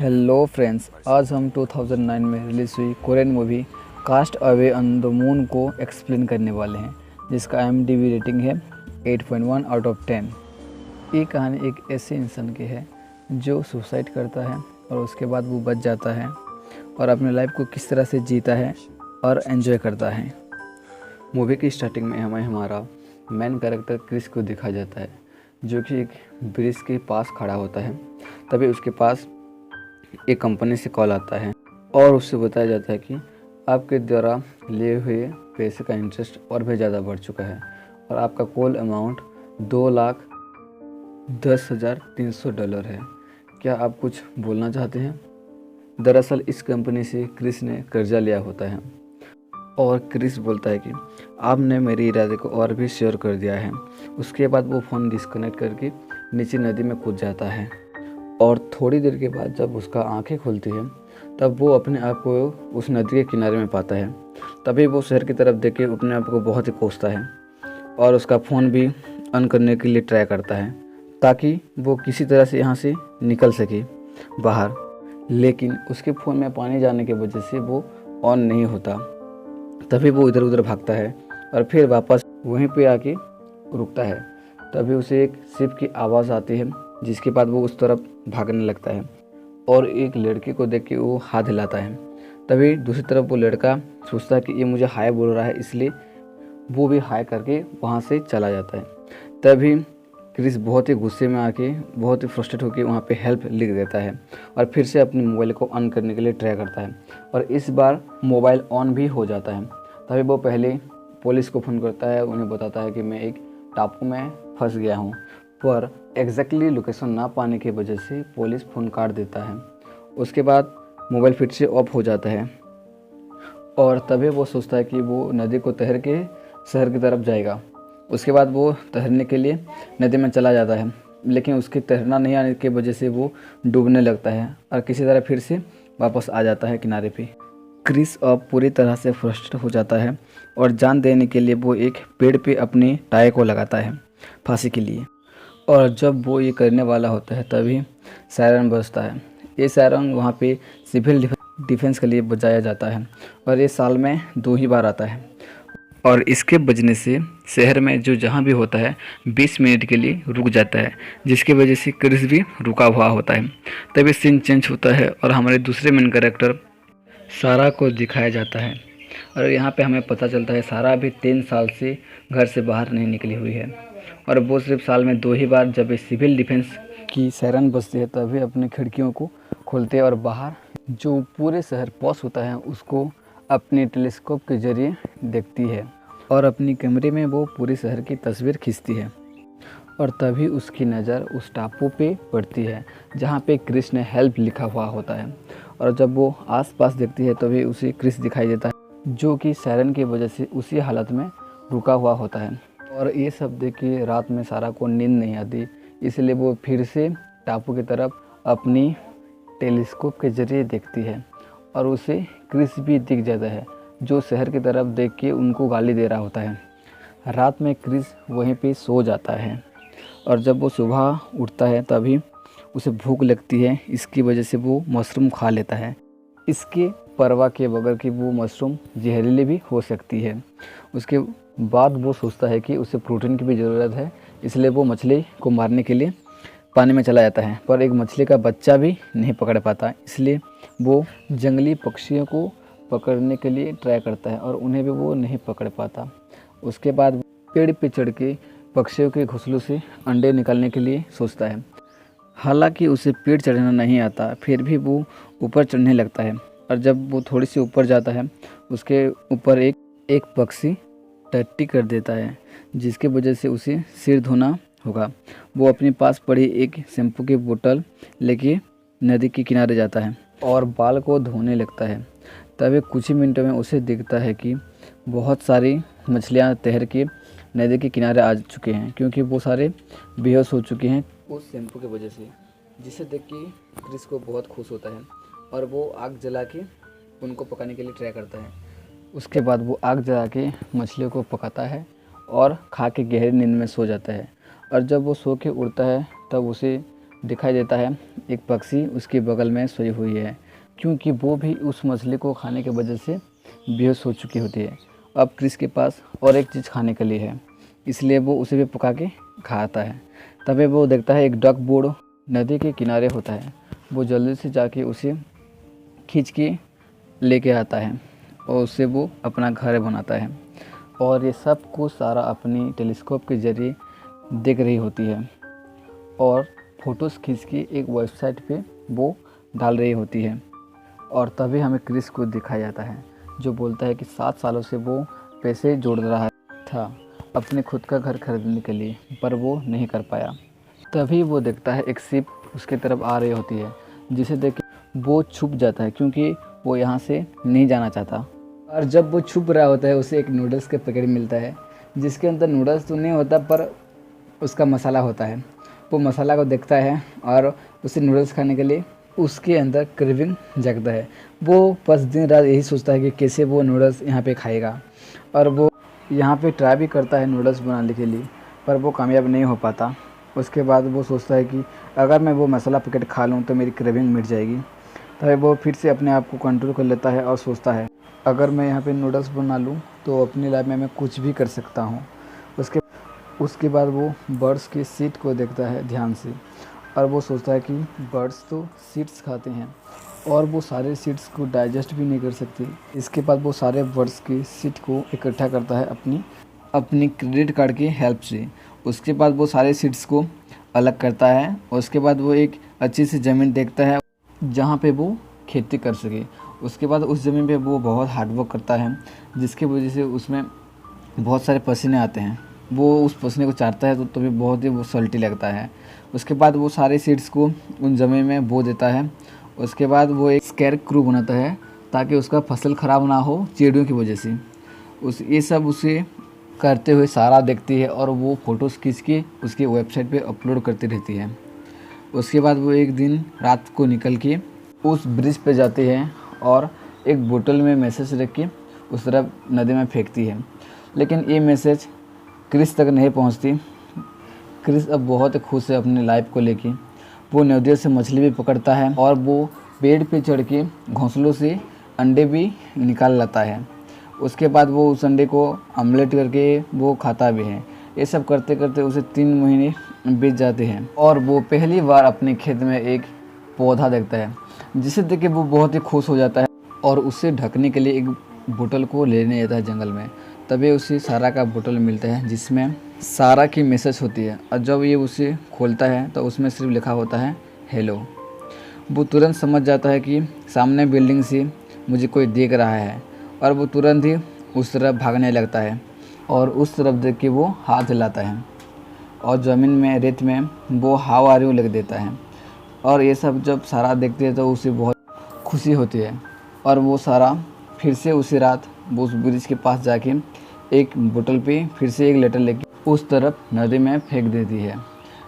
Hello friends, आज हम 2009 में रिलीज़ हुई Korean movie cast away on the moon को एक्सप्लेन करने वाले हैं, जिसका IMDb रेटिंग है 8.1 आउट ऑफ 10। ये कहानी एक ऐसे इंसान की है जो सुसाइड करता है और उसके बाद वो बच जाता है और अपने लाइफ को किस तरह से जीता है और एंजॉय करता है। मूवी की स्टार्टिंग में हमें हमारा मेन कैरेक्टर क्रिस को दिखाया जाता है, जो कि एक ब्रिज के पास खड़ा होता है। तभी उसके पास एक कंपनी से कॉल आता है और उससे बताया जाता है कि आपके द्वारा लिए हुए पैसे का इंटरेस्ट और भी ज़्यादा बढ़ चुका है और आपका कुल अमाउंट $2,10,300 है। क्या आप कुछ बोलना चाहते हैं? दरअसल इस कंपनी से क्रिस ने कर्जा लिया होता है और क्रिस बोलता है कि आपने मेरे इरादे को और भी शेयर कर दिया है। उसके बाद वो फ़ोन डिस्कनेक्ट करके नीचे नदी में कूद जाता है और थोड़ी देर के बाद जब उसका आंखें खुलती हैं तब वो अपने आप को उस नदी के किनारे में पाता है। तभी वो शहर की तरफ देख के अपने आप को बहुत ही कोसता है और उसका फ़ोन भी ऑन करने के लिए ट्राई करता है ताकि वो किसी तरह से यहाँ से निकल सके बाहर, लेकिन उसके फ़ोन में पानी जाने की वजह से वो ऑन नहीं होता। तभी वो इधर उधर भागता है और फिर वापस वहीं पे आके रुकता है। तभी उसे एक शिप की आवाज़ आती है, जिसके बाद वो उस तरफ भागने लगता है और एक लड़के को देख के वो हाथ हिलाता है। तभी दूसरी तरफ वो लड़का सोचता है कि ये मुझे हाय बोल रहा है, इसलिए वो भी हाय करके वहाँ से चला जाता है। तभी क्रिस बहुत ही गुस्से में आके बहुत ही फ्रस्ट्रेट होकर वहाँ पे हेल्प लिख देता है और फिर से अपने मोबाइल को ऑन करने के लिए ट्राई करता है और इस बार मोबाइल ऑन भी हो जाता है। तभी वो पहले पुलिस को फ़ोन करता है, उन्हें बताता है कि मैं एक टापू में फंस गया हूँ, पर एग्जैक्टली लोकेशन ना पाने की वजह से पुलिस फ़ोन काट देता है। उसके बाद मोबाइल फिर से ऑफ हो जाता है और तभी वो सोचता है कि वो नदी को तैर के शहर की तरफ जाएगा। उसके बाद वो तैरने के लिए नदी में चला जाता है, लेकिन उसके तैरना नहीं आने की वजह से वो डूबने लगता है और किसी तरह फिर से वापस आ जाता है किनारे पे। क्रिस अब पूरी तरह से फ्रस्ट्रेट हो जाता है और जान देने के लिए वो एक पेड़ पे अपनी टाई को लगाता है फांसी के लिए। और जब वो ये करने वाला होता है तभी सायरन बजता है। ये सायरन वहाँ पे सिविल डिफेंस के लिए बजाया जाता है और ये साल में 2 ही बार आता है और इसके बजने से शहर में जो जहाँ भी होता है 20 मिनट के लिए रुक जाता है, जिसकी वजह से क्रिस भी रुका हुआ होता है। तभी सीन चेंज होता है और हमारे दूसरे मेन कैरेक्टर सारा को दिखाया जाता है और यहाँ पे हमें पता चलता है सारा अभी 3 साल से घर से बाहर नहीं निकली हुई है और वो सिर्फ साल में 2 ही बार जब सिविल डिफेंस की सायरन बजती है तभी अपनी खिड़कियों को खोलते हैं और बाहर जो पूरे शहर पॉस होता है उसको अपने टेलीस्कोप के जरिए देखती है और अपनी कैमरे में वो पूरे शहर की तस्वीर खींचती है। और तभी उसकी नज़र उस टापू पे पड़ती है जहाँ पे क्रिस ने हेल्प लिखा हुआ होता है और जब वो आसपास देखती है तभी उसे क्रिस दिखाई देता है, जो कि सायरन की वजह से उसी हालत में रुका हुआ होता है। और ये सब देख के रात में सारा को नींद नहीं आती, इसलिए वो फिर से टापू की तरफ अपनी टेलीस्कोप के जरिए देखती है और उसे क्रिस भी दिख जाता है, जो शहर की तरफ देख के उनको गाली दे रहा होता है। रात में क्रिस वहीं पे सो जाता है और जब वो सुबह उठता है तभी उसे भूख लगती है, इसकी वजह से वो मशरूम खा लेता है, इसके परवाह के बगैर कि वो मशरूम जहरीली भी हो सकती है। उसके बाद वो सोचता है कि उसे प्रोटीन की भी ज़रूरत है, इसलिए वो मछली को मारने के लिए पानी में चला जाता है, पर एक मछली का बच्चा भी नहीं पकड़ पाता, इसलिए वो जंगली पक्षियों को पकड़ने के लिए ट्राई करता है और उन्हें भी वो नहीं पकड़ पाता। उसके बाद पेड़ पे चढ़ के पक्षियों के घोंसलों से अंडे निकालने के लिए सोचता है। हालांकि उसे पेड़ चढ़ना नहीं आता, फिर भी वो ऊपर चढ़ने लगता है और जब वो थोड़ी सी ऊपर जाता है उसके ऊपर एक पक्षी टट्टी कर देता है, जिसकी वजह से उसे सिर धोना होगा। वो अपने पास पड़ी एक शैम्पू की बोतल लेके नदी के किनारे जाता है और बाल को धोने लगता है। तभी कुछ ही मिनटों में उसे दिखता है कि बहुत सारी मछलियाँ तैर के नदी के किनारे आ चुके हैं, क्योंकि वो सारे बेहोश हो चुके हैं उस शैम्पू की वजह से, जिसे देख के क्रिस को बहुत खुश होता है और वो आग जला के उनको पकाने के लिए ट्राई करता है। उसके बाद वो आग जला के मछलियों को पकाता है और खा के गहरी नींद में सो जाता है और जब वो सो के उठता है तब उसे दिखाई देता है एक पक्षी उसके बगल में सोई हुई है, क्योंकि वो भी उस मछली को खाने की वजह से बेहोश हो चुकी होती है। अब क्रिस के पास और एक चीज़ खाने के लिए है, इसलिए वो उसे भी पका के खाता है। तभी वो देखता है एक डक बोर्ड नदी के किनारे होता है। वो जल्दी से जाके उसे खींच के लेके आता है और उससे वो अपना घर बनाता है, और ये सब कुछ सारा अपनी टेलीस्कोप के ज़रिए देख रही होती है और फ़ोटोज़ खींच के एक वेबसाइट पे वो डाल रही होती है। और तभी हमें क्रिस को दिखाया जाता है, जो बोलता है कि 7 सालों से वो पैसे जोड़ रहा था अपने खुद का घर खरीदने के लिए, पर वो नहीं कर पाया। तभी वो देखता है एक शिप उसके तरफ आ रही होती है, जिसे देख के वो छुप जाता है, क्योंकि वो यहाँ से नहीं जाना चाहता। और जब वो छुप रहा होता है उसे एक नूडल्स का पैकेट मिलता है, जिसके अंदर नूडल्स तो नहीं होता पर उसका मसाला होता है। वो मसाला को देखता है और उसे नूडल्स खाने के लिए उसके अंदर क्रेविंग जगता है। वो बस दिन रात यही सोचता है कि कैसे वो नूडल्स यहाँ पे खाएगा, और वो यहाँ पे ट्राई भी करता है नूडल्स बनाने के लिए, पर वो कामयाब नहीं हो पाता। उसके बाद वो सोचता है कि अगर मैं वो मसाला पैकेट खा लूँ तो मेरी क्रेविंग मिट जाएगी। तभी वो फिर से अपने आप को कंट्रोल कर लेता है और सोचता है अगर मैं यहाँ पे नूडल्स बना लूँ तो अपनी लाइफ में मैं कुछ भी कर सकता हूँ। उसके बाद वो बर्ड्स की सीट को देखता है ध्यान से, और वो सोचता है कि बर्ड्स तो सीड्स खाते हैं और वो सारे सीड्स को डाइजेस्ट भी नहीं कर सकती। इसके बाद वो सारे बर्ड्स की सीड को इकट्ठा करता है अपनी क्रेडिट कार्ड की हेल्प से। उसके बाद वो सारे सीड्स को अलग करता है, और उसके बाद वो एक अच्छी सी ज़मीन देखता है जहाँ पे वो खेती कर सके। उसके बाद उस ज़मीन पे वो बहुत हार्डवर्क करता है, जिसकी वजह से उसमें बहुत सारे पसीने आते हैं। वो उस पसीने को चाटता है तो भी बहुत ही वो सल्टी लगता है। उसके बाद वो सारे सीड्स को उन ज़मीन में बो देता है। उसके बाद वो एक स्केयर क्रू बनाता है ताकि उसका फसल ख़राब ना हो चिड़ियों की वजह से। ये सब उसे करते हुए सारा देखती है, और वो फ़ोटोज़ खींच के उसकी वेबसाइट पे अपलोड करती रहती है। उसके बाद वो एक दिन रात को निकल के उस ब्रिज पे जाती है और एक बोतल में मैसेज रख के उस तरफ नदी में फेंकती है, लेकिन ये मैसेज क्रिस तक नहीं पहुंचती। क्रिस अब बहुत खुश है अपनी लाइफ को लेके। वो नदियों से मछली भी पकड़ता है और वो पेड़ पे चढ़ के घोंसलों से अंडे भी निकाल लाता है। उसके बाद वो उस अंडे को ऑमलेट करके वो खाता भी है। ये सब करते करते उसे 3 महीने बीत जाते हैं, और वो पहली बार अपने खेत में एक पौधा देखता है, जिसे देख के वो बहुत ही खुश हो जाता है और उसे ढकने के लिए एक बोतल को लेने जाता है जंगल में। तभी उसे सारा का बोतल मिलता है, जिसमें सारा की मैसेज होती है, और जब ये उसे खोलता है तो उसमें सिर्फ लिखा होता है हेलो। वो तुरंत समझ जाता है कि सामने बिल्डिंग से मुझे कोई देख रहा है, और वो तुरंत ही उस तरफ भागने लगता है, और उस तरफ देख के वो हाथ हिलाता है और ज़मीन में रेत में वो हाउ आर यू लिख देता है। और ये सब जब सारा देखते हैं तो उसे बहुत खुशी होती है, और वो सारा फिर से उसी रात वो उस ब्रिज के पास जाके एक बोतल पे फिर से एक लेटर लेके उस तरफ नदी में फेंक देती है।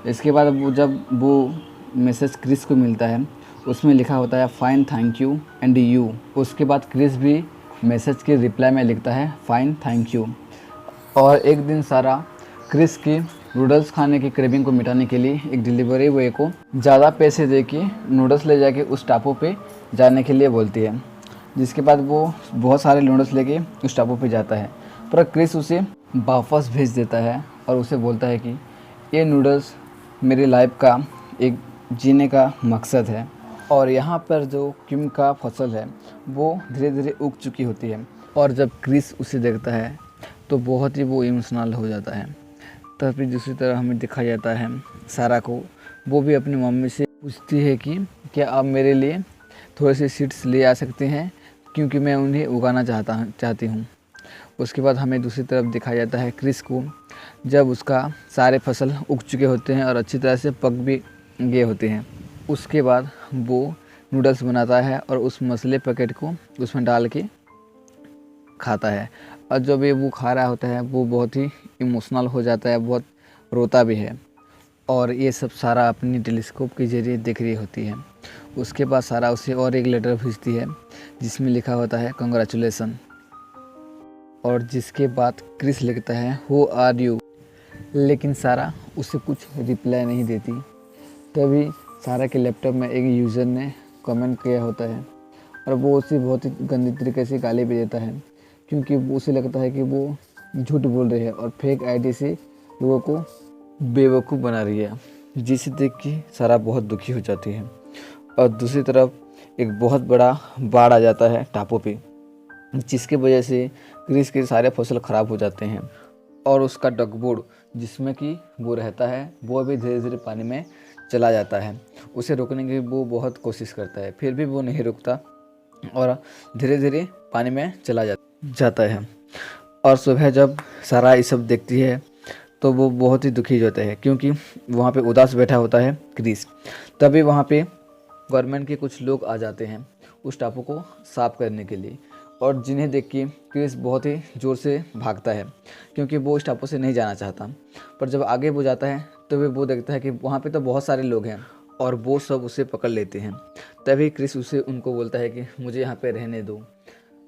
इसके बाद जब वो मैसेज क्रिस को मिलता है, उसमें लिखा होता है fine thank you and you. उसके बाद क्रिस भी मैसेज के रिप्लाई में लिखता है फाइन थैंक यू। और एक दिन सारा क्रिस की नूडल्स खाने की क्रेविंग को मिटाने के लिए एक डिलीवरी बॉय को ज़्यादा पैसे दे के नूडल्स ले जाके उस टापू पे जाने के लिए बोलती है, जिसके बाद वो बहुत सारे नूडल्स लेके उस टापू पे जाता है, पर क्रिस उसे वापस भेज देता है और उसे बोलता है कि ये नूडल्स मेरी लाइफ का एक जीने का मकसद है, और यहाँ पर जो किम का फसल है वो धीरे धीरे उग चुकी होती है। और जब क्रिस उसे देखता है तो बहुत ही वो इमोशनल हो जाता है। तभी दूसरी तरह हमें दिखाया जाता है सारा को, वो भी अपनी मम्मी से पूछती है कि क्या आप मेरे लिए थोड़े से सीड्स ले आ सकते हैं, क्योंकि मैं उन्हें उगाना चाहती हूँ। उसके बाद हमें दूसरी तरफ दिखाया जाता है क्रिस को, जब उसका सारे फसल उग चुके होते हैं और अच्छी तरह से पक भी गए होते हैं। उसके बाद वो नूडल्स बनाता है और उस मसाले पैकेट को उसमें डाल के खाता है, और जब ये वो खा रहा होता है वो बहुत ही इमोशनल हो जाता है, बहुत रोता भी है, और ये सब सारा अपनी टेलीस्कोप के ज़रिए देख रही होती है। उसके बाद सारा उसे और एक लेटर भेजती है जिसमें लिखा होता है कंग्रेचुलेसन, और जिसके बाद क्रिस लिखता है हु आर यू, लेकिन सारा उसे कुछ रिप्लाई नहीं देती। तभी सारा के लैपटॉप में एक यूज़र ने कमेंट किया होता है और वो उसे बहुत ही गंदी तरीके से गाली भी देता है, क्योंकि उसे लगता है कि वो झूठ बोल रही है और फेक आईडी से लोगों को बेवकूफ़ बना रही है, जिसे देख के सारा बहुत दुखी हो जाती है। और दूसरी तरफ एक बहुत बड़ा बाढ़ आ जाता है टापू पे, जिसकी वजह से क्रिस के सारे फसल ख़राब हो जाते हैं और उसका डगबोर्ड जिसमें कि वो रहता है वो भी धीरे धीरे पानी में चला जाता है। उसे रोकने की वो बहुत कोशिश करता है, फिर भी वो नहीं रुकता और धीरे धीरे पानी में चला जाता है। और सुबह जब सारा ये सब देखती है तो वो बहुत ही दुखी होता है, क्योंकि वहाँ पे उदास बैठा होता है क्रिस। तभी वहाँ पे गवर्नमेंट के कुछ लोग आ जाते हैं उस टापू को साफ करने के लिए, और जिन्हें देख के क्रिस बहुत ही ज़ोर से भागता है, क्योंकि वो इस टापू से नहीं जाना चाहता। पर जब आगे वो जाता है तो वो देखता है कि वहाँ पे तो बहुत सारे लोग हैं और वो सब उसे पकड़ लेते हैं। तभी क्रिस उनको बोलता है कि मुझे यहाँ पे रहने दो,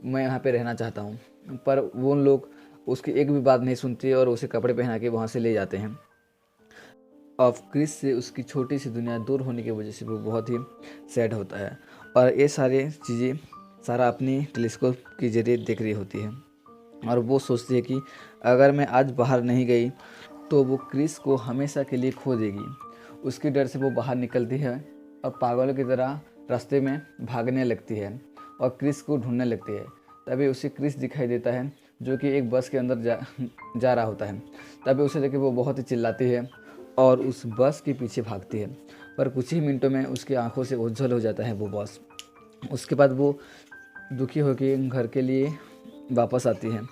मैं यहाँ पे रहना चाहता हूँ। पर वो लोग उसकी एक भी बात नहीं सुनते और उसे कपड़े पहना के वहाँ से ले जाते हैं। अब क्रिस से उसकी छोटी सी दुनिया दूर होने की वजह से वो बहुत ही सैड होता है और ये सारी चीज़ें सारा अपनी टेलीस्कोप के जरिए देख रही होती है। और वो सोचती है कि अगर मैं आज बाहर नहीं गई तो वो क्रिस को हमेशा के लिए खो देगी। उसके डर से वो बाहर निकलती है और पागलों की तरह रास्ते में भागने लगती है और क्रिस को ढूंढने लगती है। तभी उसे क्रिस दिखाई देता है जो कि एक बस के अंदर जा रहा होता है। तभी उसे देख के वो बहुत ही चिल्लाती है और उस बस के पीछे भागती है, पर कुछ ही मिनटों में उसकी आंखों से ओझल हो जाता है वो बस। उसके बाद वो दुखी होकर घर के लिए वापस आती है।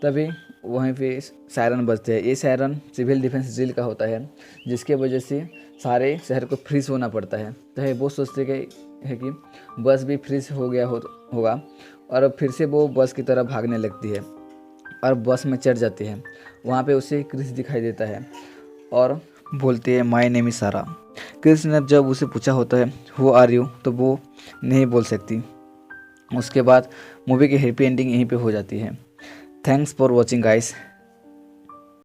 तभी वहीं पे सायरन बजते हैं। ये सायरन सिविल डिफेंस ड्रिल का होता है, जिसके वजह से सारे शहर को फ्रीज होना पड़ता है। तो वो सोचते है कि बस भी फ्रीज हो गया होगा और अब फिर से वो बस की तरफ भागने लगती है और बस में चढ़ जाती है। वहाँ पे उसे क्रिस दिखाई देता है और बोलती है माय नेम इज सारा। क्रिस ने जब उसे पूछा होता है हु आर यू, तो वो नहीं बोल सकती। उसके बाद मूवी की हैप्पी एंडिंग यहीं पे हो जाती है। Thanks for watching guys.